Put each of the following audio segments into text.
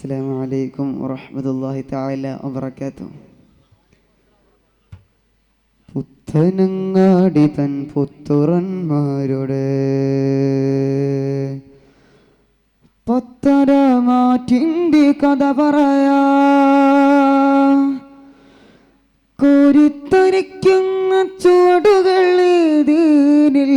അസ്സലാമു അലൈക്കും വറഹ്മത്തുള്ളാഹി തആല വബറകാതുഹു. പുത്തനങ്ങാടി തൻ പുത്തുറന്മാരുടെ പത്തരമാറ്റിൻ്റെ കഥ പറയാ കോരിത്തരിക്കുന്ന ചുവടുകൾ ദീനിൽ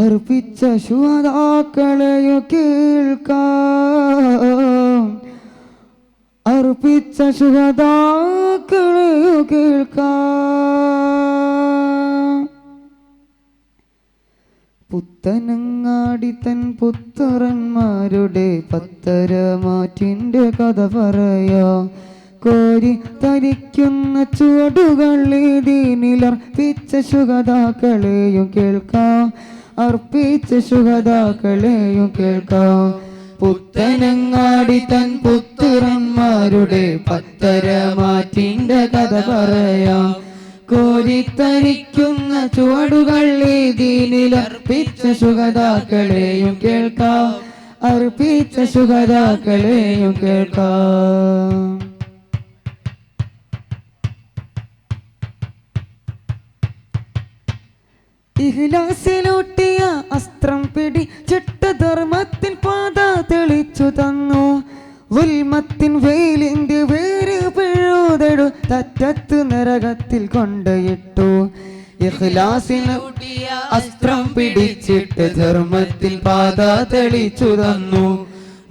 അർപ്പിച്ച ശുഹദാക്കളെയോ കേൾക്കാം, അർപ്പിച്ച ശുഹദാക്കളെയോ കേൾക്കാം. പുത്തനങ്ങാടി തൻ പുത്രന്മാരുടെ പത്തരമാറ്റിൻ്റെ കഥ പറയാ കോരി തരിക്കുന്ന ചുവടുകൾ ദീനിലർപ്പിച്ച ശുഹദാക്കളെയും കേൾക്കാം, അർപ്പിച്ച ശുഹദാക്കളെയും കേൾക്കാം. പുത്തനങ്ങാടി തൻ പുത്രന്മാരുടെ പത്തരമാറ്റിൻ്റെ കഥ പറയാം കോരിത്തരിക്കുന്ന ചുവടുകൾ ദീനിലർപ്പിച്ച ശുഹദാക്കളെയും കേൾക്കാം, അർപ്പിച്ച ശുഹദാക്കളെയും കേൾക്കാം. ഇഖ്ലാസിലൂട്ടിയ അസ്ത്രം പിടിച്ചിട്ട ധർമ്മത്തിൻ പാത തെളിച്ചു തന്നു, ഉൽമത്തിൻ വെയിലിന്റെ വേര് പിഴുതെടു തറ്റത്ത് നരകത്തിൽ കൊണ്ടയിട്ടു. ഇഖ്ലാസിലൂട്ടിയ അസ്ത്രം പിടിച്ചിട്ട് ധർമ്മത്തിൻ പാത തെളിച്ചു തന്നു,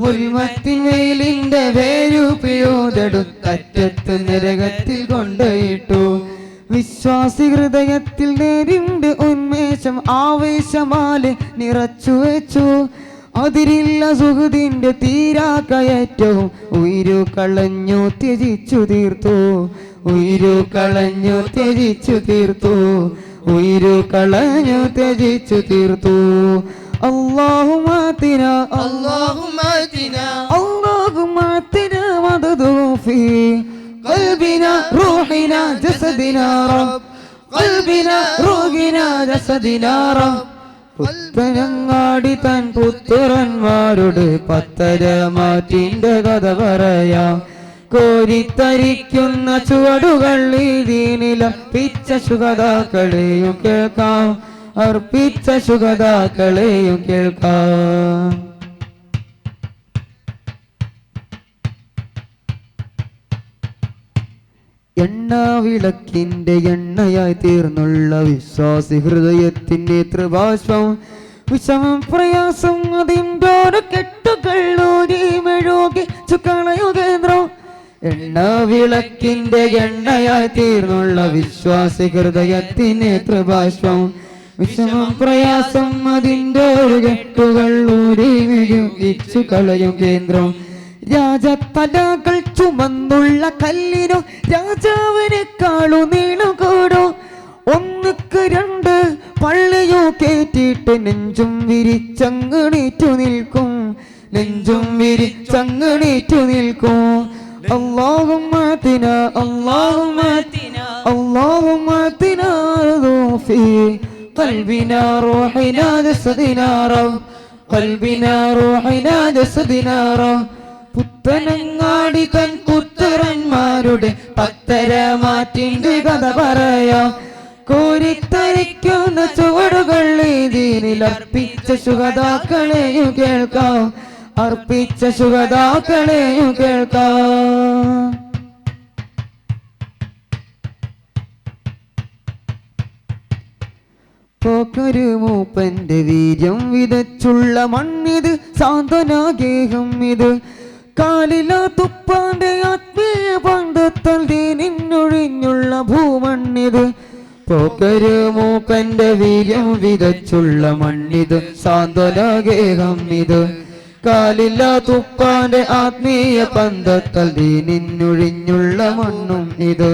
ഉൽമത്തിൻ വെയിലിന്റെ വേരു പിഴുതെടു തറ്റത്ത് നരകത്തിൽ കൊണ്ടയിട്ടു. വിശ്വാസി ഹൃദയത്തിൽ നേരിന്റെ ഉന്മേഷം ആവേശമാലെ നിറച്ചു വെച്ചു, അതിരില്ല സുഹൃതിന്റെ തീരാ കയറ്റവും ഉയിരു കളഞ്ഞു ത്യജിച്ചു തീർത്തു, ഉയിരു കളഞ്ഞു ത്യജിച്ചു തീർത്തു, ഉയിരു കളഞ്ഞു ത്യജിച്ചു തീർത്തു. അല്ലാഹുമ്മ ആതിനാ മദദു ഫീ قلبنا روحنا جسدنا رب قلبنا روحنا جسدنا رب. പുത്തനങ്ങാടി തൻ പുത്രന്മാരുടെ പത്തരമാറ്റിൻ്റെ കഥ പറയാം കോരിത്തരിക്കുന്ന ചുവടുകൾ ദീനിലർപ്പിച്ച ശുഹദാക്കളെയും കേൾക്കാം, അർപ്പിച്ച ശുഹദാക്കളെയും കേൾക്കാം. എണ്ണാവിളക്കിന്റെ എണ്ണയായി തീർന്നുള്ള വിശ്വാസി ഹൃദയത്തിന്റെ ത്രിഭാഷ്പം വിഷമം പ്രയാസം അതിൻ്റെ കെട്ടുകൾ മെഴുകിച്ചു കളയുകേന്ദ്രം. എണ്ണാവിളക്കിന്റെ എണ്ണയായി തീർന്നുള്ള വിശ്വാസി ഹൃദയത്തിന്റെ ത്രിഭാഷ്പം വിഷമം പ്രയാസം അതിൻ്റെ കെട്ടുകൾ മെഴുകിച്ചു കളയും കേന്ദ്രം. രാജതലകൾ ചുമന്നുള്ള കല്ലിനോ രാജാവിനെക്കാളു നീളം കൂടോ, ഒന്നുക്ക് രണ്ട് പള്ളിയോ കേറ്റിട്ട് നെഞ്ചും വിരിച്ചങ്ങണീറ്റു നിൽക്കും, നെഞ്ചും വിരിച്ചങ്ങണീറ്റു നിൽക്കും. അല്ലാഹുമ്മ ആതിനാ അല്ലാഹുമ്മ ആതിനാ അല്ലാഹുമ്മ ആതിനാ ഫീ ഖൽബിനാ റൂഹിനാ ജസദിനാ റബ്ബ് ഖൽബിനാ റൂഹിനാ ജസദിനാ റബ്ബ്. പുത്തനങ്ങാടി തൻ പുത്രന്മാരുടെ പത്തരമാറ്റിൻ്റെ കഥ പറയാം കോരിത്തരിക്കുന്ന ചുവടുകൾ ദീനിലർപ്പിച്ച ശുഹദാക്കളെയും കേൾക്കാം, അർപ്പിച്ച ശുഹദാക്കളെയും കേൾക്കാം. പോക്കരു മൂപ്പന്റെ വീര്യം വിതച്ചുള്ള മണ്ണിത്, സാന്ത്വനാഗേഹം ഇത്, കാലില തുപ്പാന്റെ ആത്മീയ ബന്ധത്താൽ ദീനിന്നൊഴിഞ്ഞുള്ള ഭൂമണ്ണിത്. പോക്കരു മൂപ്പന്റെ വീര്യം വിതച്ചുള്ള മണ്ണിത്, സാന്ത്വനാഗേഹം ഇത്, കാലില തുപ്പാന്റെ ആത്മീയ ബന്ധത്താൽ ദീനിന്നൊഴിഞ്ഞുള്ള മണ്ണും ഇത്.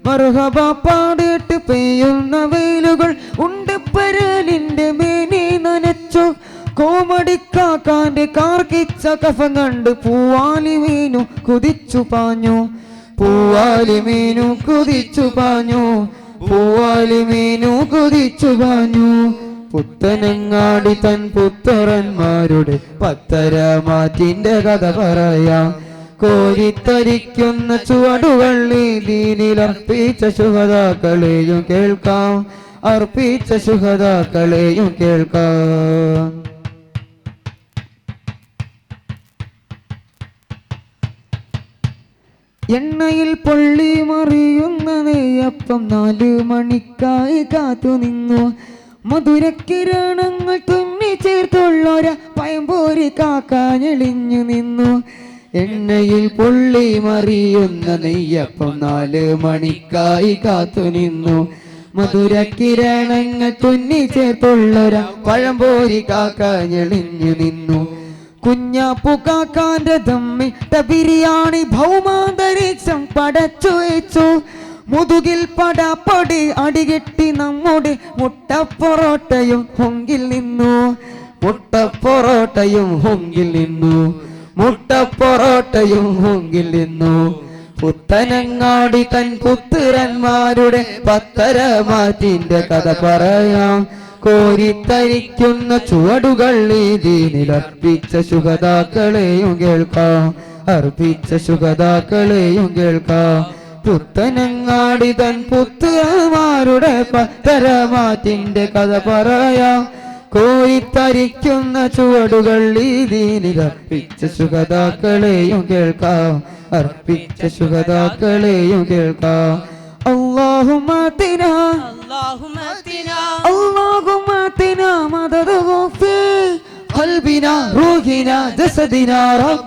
മർഹബ പാടിയിട്ട് പെയ്യുന്ന വെയിലുകൾ ഉണ്ട് പരലിന്റെ മേനി നനച്ചു, കോമടിക്കാക്കാന്റെ കാർക്കിച്ച കഫം കണ്ട് പൂവാലി മീനു കുതിച്ചു പാഞ്ഞു, പൂവാലി മീനു കുതിച്ചു പാഞ്ഞു, പൂവാലി മീനു കുതിച്ചു പാഞ്ഞു. പുത്തനങ്ങാടി തൻ പുത്രന്മാരുടെ പത്തരമാറ്റിന്റെ കഥ പറയാം. കോരിത്തരിക്കുന്ന ചുവടുകൾ ഈ ദീനിൽ അർപ്പിച്ച ശുഹദാക്കളെയും കേൾക്കാം, അർപ്പിച്ച ശുഹദാക്കളെയും കേൾക്കാം. എണ്ണയിൽ പൊള്ളി മറിയുന്ന നെയ്യപ്പം 4 മണിക്കായി കാത്തു നിന്നു. മധുരക്കിരണങ്ങൾ തുന്നി ചേർത്തുള്ളൊര പയമ്പൂരി കാക്കാഞ്ഞെളിഞ്ഞു നിന്നു. എണ്ണയിൽ പൊള്ളി മറിയുന്ന നെയ്യപ്പം 4 മണിക്കായി കാത്തു നിന്നു. മധുരക്കിരണങ്ങൾ തുന്നി ചേർത്തുള്ളൊര പഴംപോരി കാക്കാഞ്ഞെളിഞ്ഞു നിന്നു. കുഞ്ഞാപ്പുകാക്കാന്റെ ദമ്മിട്ട ബിരിയാണി ഭൗമാന്തരീക്ഷം പടച്ചു വെച്ചു. മുതുകിൽ പടാപ്പൊടി അടികെട്ടി നമ്മുടെ മുട്ടപ്പൊറോട്ടയും ഹൊങ്കിൽ നിന്നു. മുട്ടപ്പൊറോട്ടയും ഹൊങ്കിൽ നിന്നു. മുട്ടപ്പൊറോട്ടയും ഹൊങ്കിൽ നിന്നു. പുത്തനങ്ങാടി തൻ പുത്രന്മാരുടെ പത്തരമാറ്റിന്റെ കഥ പറയാം. കോരിത്തരിക്കുന്ന ചുവടുകൾ ഈ ദീനിൽ അർപ്പിച്ച ശുഹദാക്കളെയും കേൾക്കാം, അർപ്പിച്ച ശുഹദാക്കളെയും കേൾക്കാം. പുത്തനങ്ങാടി തൻ പുത്രന്മാരുടെ പത്തരമാറ്റിന്റെ കഥ പറയാം. കോരിത്തരിക്കുന്ന ചുവടുകൾ ഈ ദീനിൽ അർപ്പിച്ച ശുഹദാക്കളെയും കേൾക്കാം, അർപ്പിച്ച ശുഹദാക്കളെയും കേൾക്കാം. اللهم اتنا اللهم اتنا مدده في قلبنا روحنا جسدنا رب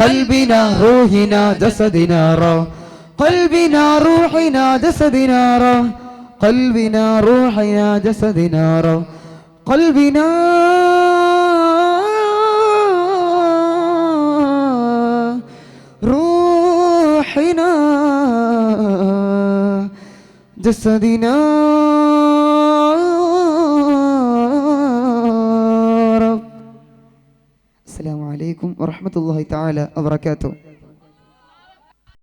قلبنا روحنا جسدنا رب قلبنا روحنا جسدنا رب قلبنا روحنا جسدنا رب قلبنا روحنا جسدنا رب. السلام عليكم ورحمة الله تعالى وبركاته.